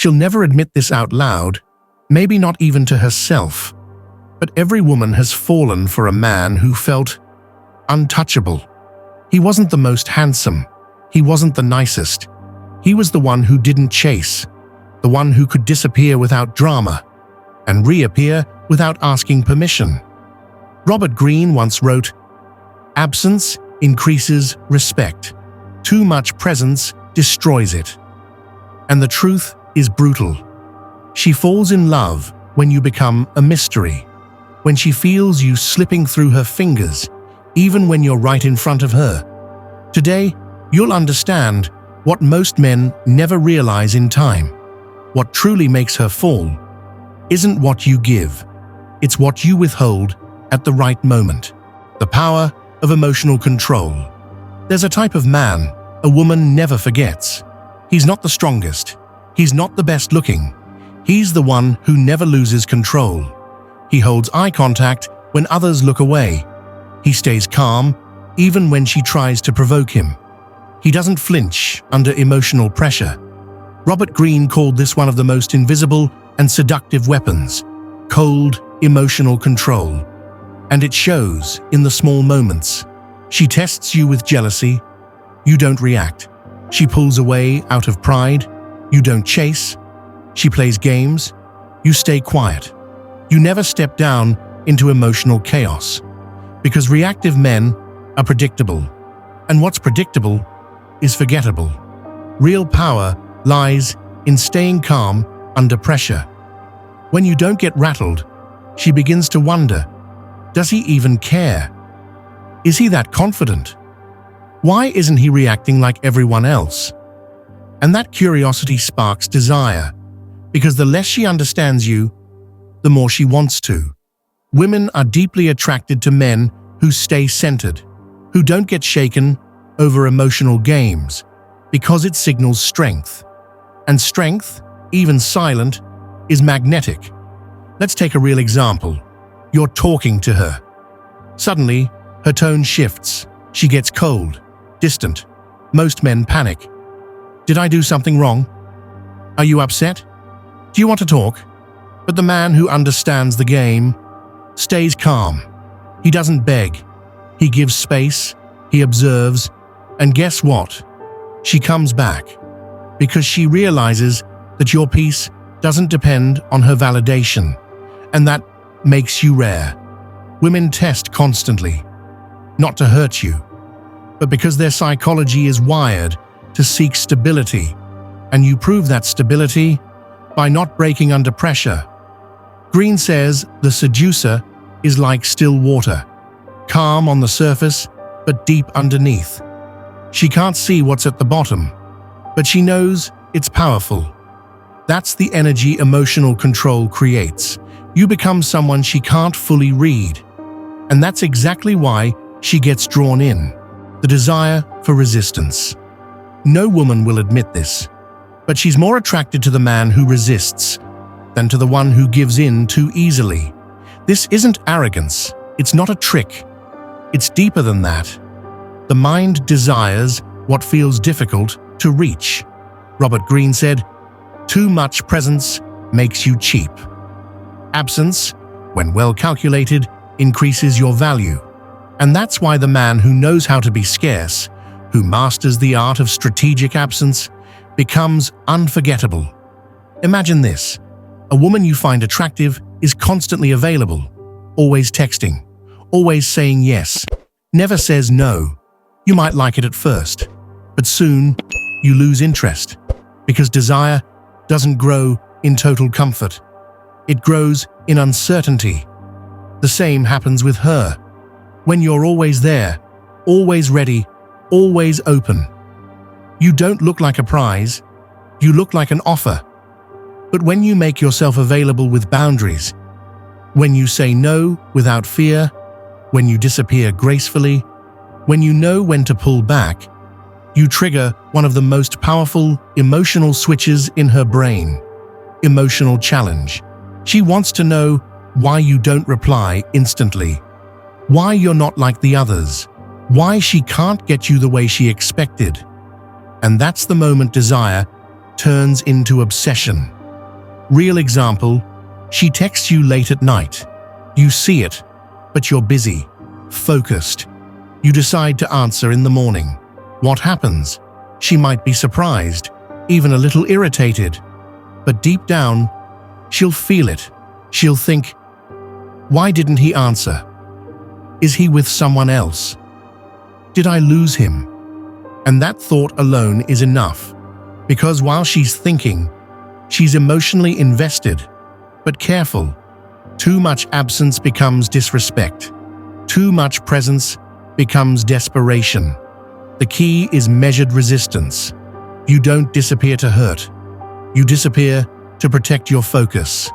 She'll never admit this out loud, maybe not even to herself. But every woman has fallen for a man who felt untouchable. He wasn't the most handsome. He wasn't the nicest. He was the one who didn't chase, the one who could disappear without drama and reappear without asking permission. Robert Greene once wrote, "Absence increases respect. Too much presence destroys it." And the truth is brutal. She falls in love when you become a mystery, when she feels you slipping through her fingers, even when you're right in front of her. Today, you'll understand what most men never realize in time. What truly makes her fall isn't what you give, it's what you withhold at the right moment. The power of emotional control. There's a type of man a woman never forgets. He's not the strongest. He's not the best looking. He's the one who never loses control. He holds eye contact when others look away. He stays calm even when she tries to provoke him. He doesn't flinch under emotional pressure. Robert Greene called this one of the most invisible and seductive weapons: cold, emotional control. And it shows in the small moments. She tests you with jealousy. You don't react. She pulls away out of pride. You don't chase. She plays games. You stay quiet. You never step down into emotional chaos. Because reactive men are predictable. And what's predictable is forgettable. Real power lies in staying calm under pressure. When you don't get rattled, she begins to wonder, does he even care? Is he that confident? Why isn't he reacting like everyone else? And that curiosity sparks desire, because the less she understands you, the more she wants to. Women are deeply attracted to men who stay centered, who don't get shaken over emotional games, because it signals strength. And strength, even silent, is magnetic. Let's take a real example. You're talking to her. Suddenly, her tone shifts. She gets cold, distant. Most men panic. Did I do something wrong? Are you upset? Do you want to talk? But the man who understands the game stays calm. He doesn't beg. He gives space. He observes. And guess what? She comes back. Because she realizes that your peace doesn't depend on her validation. And that makes you rare. Women test constantly. Not to hurt you, but because their psychology is wired to seek stability, and you prove that stability by not breaking under pressure. Greene says the seducer is like still water, calm on the surface, but deep underneath. She can't see what's at the bottom, but she knows it's powerful. That's the energy emotional control creates. You become someone she can't fully read. And that's exactly why she gets drawn in. The desire for resistance. No woman will admit this, but she's more attracted to the man who resists than to the one who gives in too easily. This isn't arrogance. It's not a trick. It's deeper than that. The mind desires what feels difficult to reach. Robert Greene said, "Too much presence makes you cheap. Absence, when well calculated, increases your value." And that's why the man who knows how to be scarce, who masters the art of strategic absence, becomes unforgettable. Imagine this. A woman you find attractive is constantly available, always texting, always saying yes, never says no. You might like it at first, but soon you lose interest, because desire doesn't grow in total comfort. It grows in uncertainty. The same happens with her. When you're always there, always ready, always open, you don't look like a prize, you look like an offer. But when you make yourself available with boundaries, when you say no without fear, when you disappear gracefully, when you know when to pull back, you trigger one of the most powerful emotional switches in her brain. Emotional challenge. She wants to know why you don't reply instantly, why you're not like the others, why she can't get you the way she expected. And that's the moment desire turns into obsession. Real example, she texts you late at night. You see it, but you're busy, focused. You decide to answer in the morning. What happens? She might be surprised, even a little irritated. But deep down, she'll feel it. She'll think, why didn't he answer? Is he with someone else? Did I lose him? And that thought alone is enough, because while she's thinking, she's emotionally invested. But careful, too much absence becomes disrespect. Too much presence becomes desperation. The key is measured resistance. You don't disappear to hurt. You disappear to protect your focus.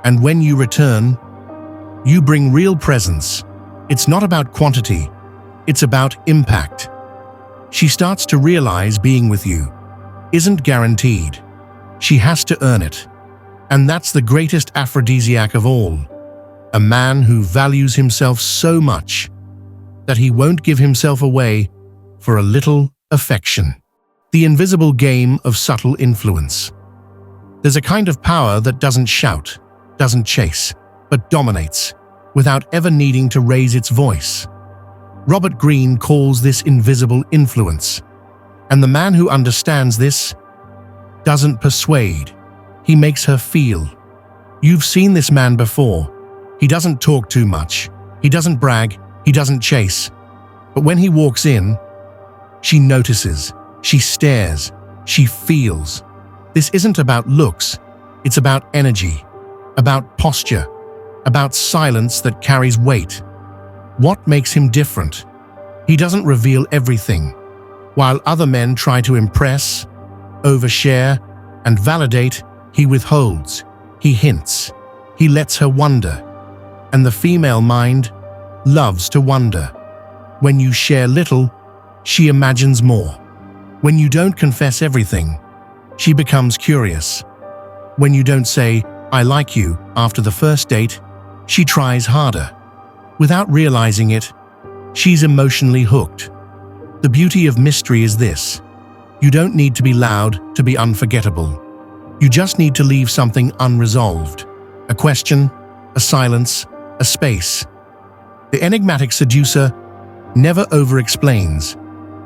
And when you return, you bring real presence. It's not about quantity, it's about impact. She starts to realize being with you isn't guaranteed. She has to earn it. And that's the greatest aphrodisiac of all. A man who values himself so much that he won't give himself away for a little affection. The invisible game of subtle influence. There's a kind of power that doesn't shout, doesn't chase, but dominates, without ever needing to raise its voice. Robert Greene calls this invisible influence. And the man who understands this doesn't persuade. He makes her feel. You've seen this man before. He doesn't talk too much. He doesn't brag. He doesn't chase. But when he walks in, she notices. She stares. She feels. This isn't about looks. It's about energy, about posture, about silence that carries weight. What makes him different? He doesn't reveal everything. While other men try to impress, overshare, and validate, he withholds. He hints. He lets her wonder. And the female mind loves to wonder. When you share little, she imagines more. When you don't confess everything, she becomes curious. When you don't say, I like you, after the first date, she tries harder. Without realizing it, she's emotionally hooked. The beauty of mystery is this. You don't need to be loud to be unforgettable. You just need to leave something unresolved. A question, a silence, a space. The enigmatic seducer never over-explains,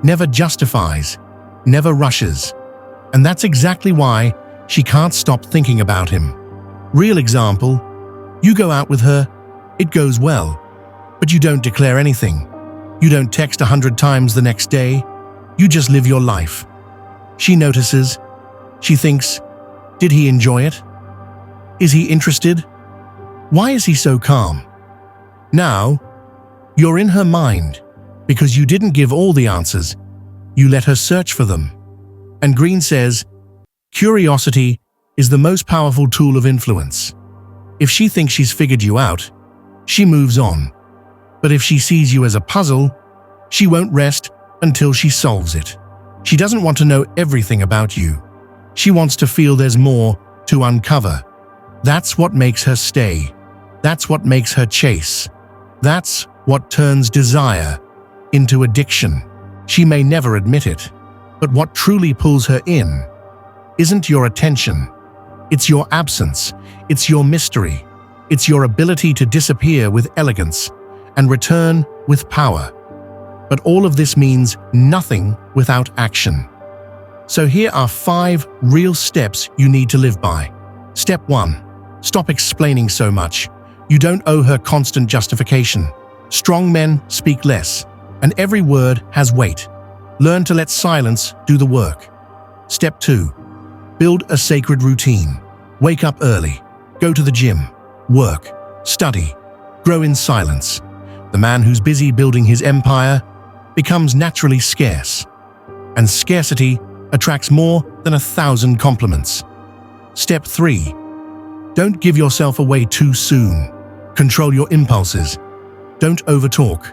never justifies, never rushes. And that's exactly why she can't stop thinking about him. Real example, you go out with her, it goes well, but you don't declare anything. You don't text 100 times the next day, you just live your life. She notices, she thinks, did he enjoy it? Is he interested? Why is he so calm? Now, you're in her mind, because you didn't give all the answers, you let her search for them. And Greene says, curiosity is the most powerful tool of influence. If she thinks she's figured you out, she moves on. But if she sees you as a puzzle, she won't rest until she solves it. She doesn't want to know everything about you. She wants to feel there's more to uncover. That's what makes her stay. That's what makes her chase. That's what turns desire into addiction. She may never admit it, but what truly pulls her in isn't your attention. It's your absence. It's your mystery. It's your ability to disappear with elegance and return with power. But all of this means nothing without action. So here are 5 real steps you need to live by. Step 1. Stop explaining so much. You don't owe her constant justification. Strong men speak less, and every word has weight. Learn to let silence do the work. Step 2. Build a sacred routine. Wake up early. Go to the gym. Work. Study. Grow in silence. The man who's busy building his empire becomes naturally scarce. And scarcity attracts more than 1,000 compliments. Step 3. Don't give yourself away too soon. Control your impulses. Don't overtalk.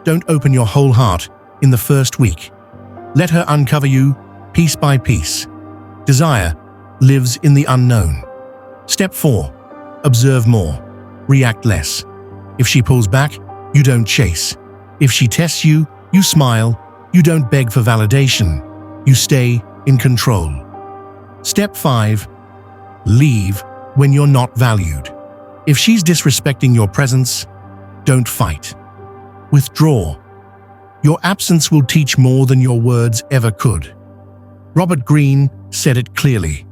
Don't open your whole heart in the first week. Let her uncover you piece by piece. Desire lives in the unknown. Step 4. Observe more. React less. If she pulls back, you don't chase. If she tests you, you smile. You don't beg for validation. You stay in control. Step 5. Leave when you're not valued. If she's disrespecting your presence, don't fight. Withdraw. Your absence will teach more than your words ever could. Robert Greene said it clearly.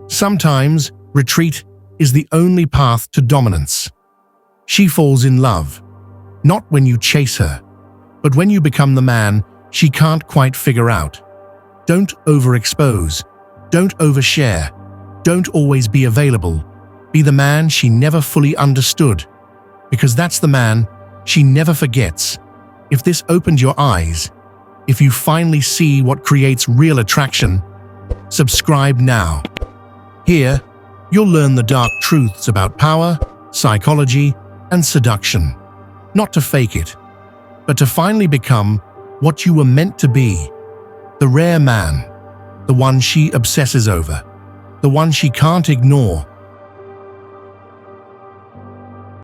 Sometimes retreat is the only path to dominance. She falls in love, not when you chase her, but when you become the man she can't quite figure out. Don't overexpose. Don't overshare. Don't always be available. Be the man she never fully understood, because that's the man she never forgets. If this opened your eyes, if you finally see what creates real attraction, subscribe now. Here, you'll learn the dark truths about power, psychology, and seduction. Not to fake it, but to finally become what you were meant to be. The rare man, the one she obsesses over, the one she can't ignore,